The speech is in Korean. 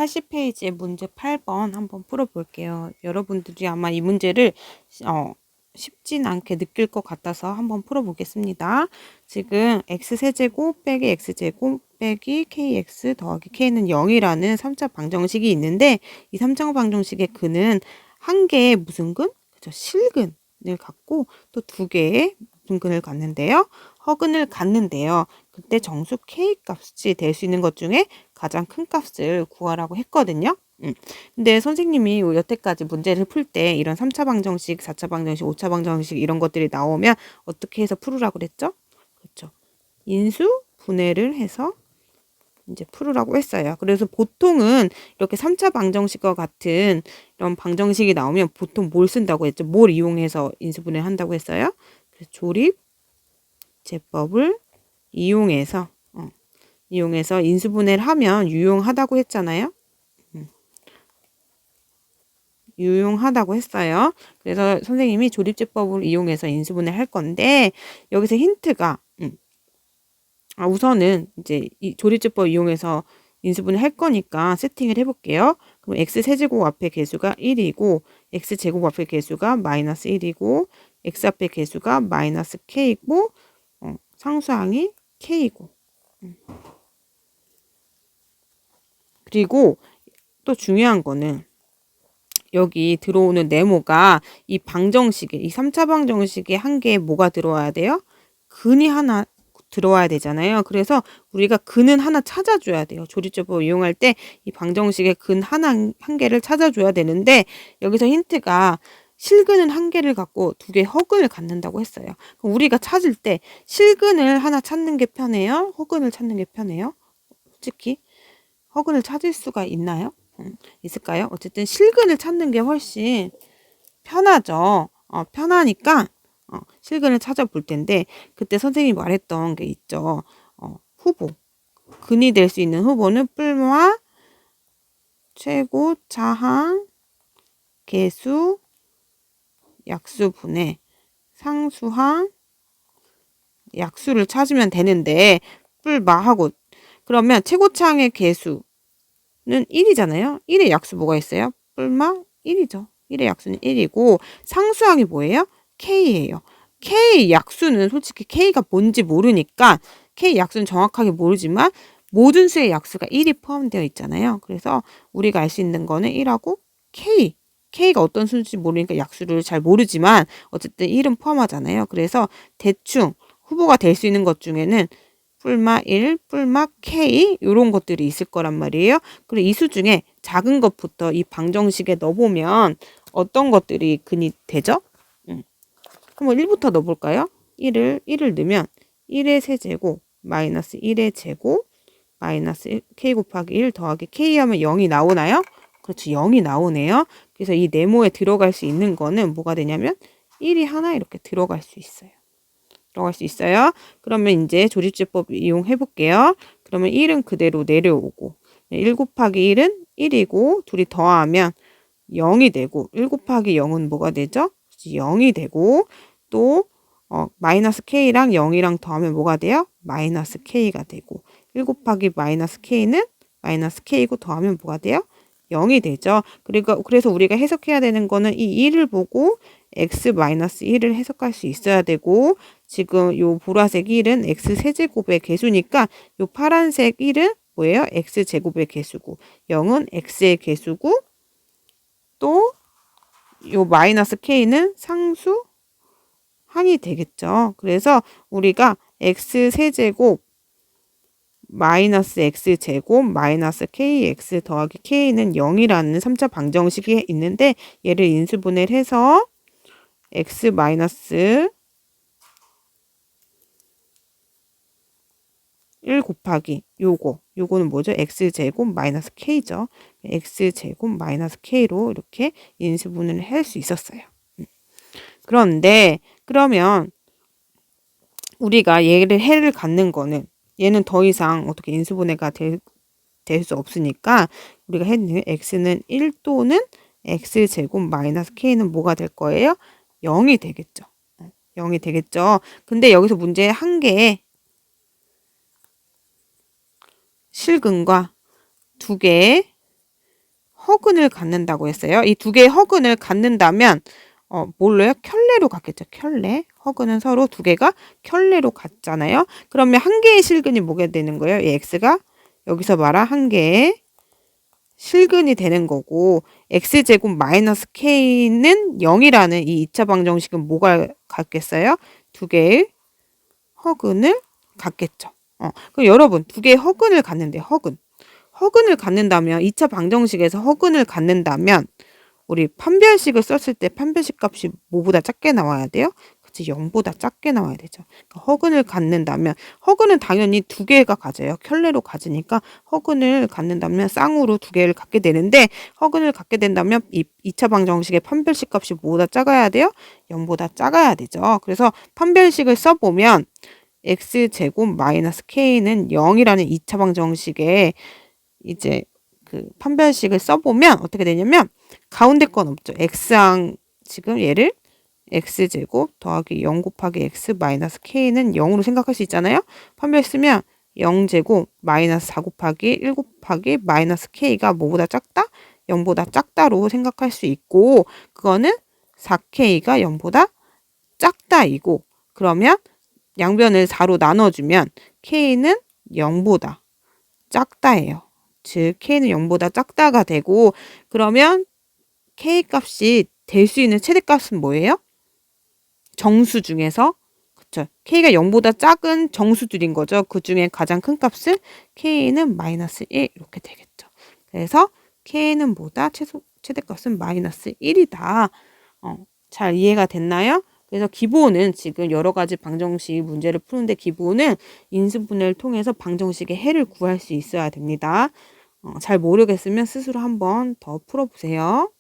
80페이지의 문제 8번 한번 풀어볼게요. 여러분들이 아마 이 문제를 쉽진 않게 느낄 것 같아서 한번 풀어보겠습니다. 지금 x세제곱 빼기 x제곱 빼기 kx 더하기 k는 0이라는 3차 방정식이 있는데 이 3차 방정식의 근은 한 개의 무슨 근? 그죠? 실근을 갖고 또 두 개의 무슨 근을 갖는데요. 허근을 갖는데요. 그때 정수 k 값이 될 수 있는 것 중에 가장 큰 값을 구하라고 했거든요. 근데 선생님이 여태까지 문제를 풀 때 이런 3차 방정식, 4차 방정식, 5차 방정식 이런 것들이 나오면 어떻게 해서 풀으라고 그랬죠? 그렇죠. 인수 분해를 해서 이제 풀으라고 했어요. 그래서 보통은 이렇게 3차 방정식과 같은 이런 방정식이 나오면 보통 뭘 쓴다고 했죠? 뭘 이용해서 인수분해를 한다고 했어요? 그래서 조립 제법을 이용해서 인수분해를 하면 유용하다고 했잖아요. 유용하다고 했어요. 그래서 선생님이 조립제법을 이용해서 인수분해를 할 건데 여기서 힌트가 우선은 이제 이 조립제법 이용해서 인수분해 할 거니까 세팅을 해볼게요. 그럼 x세제곱 앞에 개수가 1이고 x제곱 앞에 개수가 마이너스 1이고 x 앞에 개수가 마이너스 k이고 상수항이 k이고 그리고 또 중요한 거는 여기 들어오는 네모가 이 방정식에 이 3차 방정식에 한 개에 뭐가 들어와야 돼요? 근이 하나 들어와야 되잖아요. 그래서 우리가 근은 하나 찾아줘야 돼요. 조립제법 이용할 때 이 방정식의 근 한 개를 찾아줘야 되는데 여기서 힌트가 실근은 한 개를 갖고 두 개 허근을 갖는다고 했어요. 그럼 우리가 찾을 때 실근을 하나 찾는 게 편해요? 허근을 찾는 게 편해요? 솔직히 허근을 찾을 수가 있나요? 있을까요? 어쨌든 실근을 찾는 게 훨씬 편하죠. 편하니까 실근을 찾아볼 텐데 그때 선생님이 말했던 게 있죠. 후보. 근이 될 수 있는 후보는 뿔마, 최고, 차항, 개수, 약수분해, 상수항, 약수를 찾으면 되는데 뿔마하고 그러면 최고차항의 개수는 1이잖아요. 1의 약수 뭐가 있어요? 뿔마 1이죠. 1의 약수는 1이고 상수항이 뭐예요? K예요. K 약수는 솔직히 K가 뭔지 모르니까 K 약수는 정확하게 모르지만 모든 수의 약수가 1이 포함되어 있잖아요. 그래서 우리가 알 수 있는 거는 1하고 K. K가 어떤 수인지 모르니까 약수를 잘 모르지만 어쨌든 1은 포함하잖아요. 그래서 대충 후보가 될 수 있는 것 중에는 뿔마 1, 뿔마 K 이런 것들이 있을 거란 말이에요. 그리고 이 수 중에 작은 것부터 이 방정식에 넣어보면 어떤 것들이 근이 되죠? 한번 1부터 넣어볼까요? 1을 넣으면 1의 세제곱 마이너스 1의 제곱 마이너스 K 곱하기 1 더하기 K 하면 0이 나오나요? 그렇죠. 0이 나오네요. 그래서 이 네모에 들어갈 수 있는 거는 뭐가 되냐면 1이 하나 이렇게 들어갈 수 있어요. 그러면 이제 조립제법 이용해 볼게요. 그러면 1은 그대로 내려오고 1 곱하기 1은 1이고 둘이 더하면 0이 되고 1 곱하기 0은 뭐가 되죠? 0이 되고 또 마이너스 k랑 0이랑 더하면 뭐가 돼요? 마이너스 k가 되고 1 곱하기 마이너스 k는 마이너스 k고 더하면 뭐가 돼요? 0이 되죠. 그래서 우리가 해석해야 되는 거는 이 1을 보고 x-1을 해석할 수 있어야 되고 지금 요 보라색 1은 x세제곱의 개수니까 요 파란색 1은 뭐예요? x제곱의 개수고 0은 x의 개수고 또 요 마이너스 k는 상수 항이 되겠죠. 그래서 우리가 x세제곱 마이너스 x제곱 마이너스 kx 더하기 k는 0이라는 3차 방정식이 있는데 얘를 인수분해를 해서 x 마이너스 1 곱하기 요거는 뭐죠? x제곱 마이너스 k죠. x제곱 마이너스 k로 이렇게 인수분해를 할 수 있었어요. 그러면 우리가 해를 갖는 거는 얘는 더 이상 어떻게 인수분해가 될 수 없으니까 우리가 했는 x는 1 또는 x제곱 마이너스 k는 뭐가 될 거예요? 0이 되겠죠. 0이 되겠죠. 근데 여기서 문제 한 개에 실근과 두 개의 허근을 갖는다고 했어요. 이 두 개의 허근을 갖는다면 뭘로요? 켤레로 갖겠죠. 켤레. 허근은 서로 두 개가 켤레로 갖잖아요. 그러면 한 개의 실근이 뭐가 되는 거예요? 이 x가 여기서 말한 한 개의 실근이 되는 거고, x제곱 마이너스 k는 0이라는 이 2차 방정식은 뭐가 갖겠어요? 두 개의 허근을 갖겠죠. 그럼 여러분, 두 개의 허근을 갖는데, 허근을 갖는다면, 2차 방정식에서 허근을 갖는다면, 우리 판별식을 썼을 때 판별식 값이 뭐보다 작게 나와야 돼요? 그치, 0보다 작게 나와야 되죠. 그러니까 허근을 갖는다면, 허근은 당연히 두 개가 가져요. 켤레로 가지니까 허근을 갖는다면 쌍으로 두 개를 갖게 되는데, 허근을 갖게 된다면 이 2차 방정식의 판별식 값이 뭐보다 작아야 돼요? 0보다 작아야 되죠. 그래서 판별식을 써보면 x제곱 마이너스 k는 0이라는 2차 방정식에 이제 그 판별식을 써보면 어떻게 되냐면 가운데 건 없죠. x항 지금 얘를 x제곱 더하기 0 곱하기 x 마이너스 k는 0으로 생각할 수 있잖아요. 판별 쓰면 0제곱 마이너스 4 곱하기 1 곱하기 마이너스 k가 뭐보다 작다? 0보다 작다로 생각할 수 있고, 그거는 4k가 0보다 작다이고, 그러면 양변을 4로 나눠주면 k는 0보다 작다예요. 즉 k는 0보다 작다가 되고, 그러면 k 값이 될 수 있는 최대값은 뭐예요? 정수 중에서, 그쵸, k가 0보다 작은 정수들인 거죠. 그 중에 가장 큰 값은 k는 마이너스 1 이렇게 되겠죠. 그래서 k는 뭐다? 최대값은 마이너스 1이다. 잘 이해가 됐나요? 그래서 기본은 지금 여러 가지 방정식 문제를 푸는데 기본은 인수분해를 통해서 방정식의 해를 구할 수 있어야 됩니다. 잘 모르겠으면 스스로 한번 더 풀어보세요.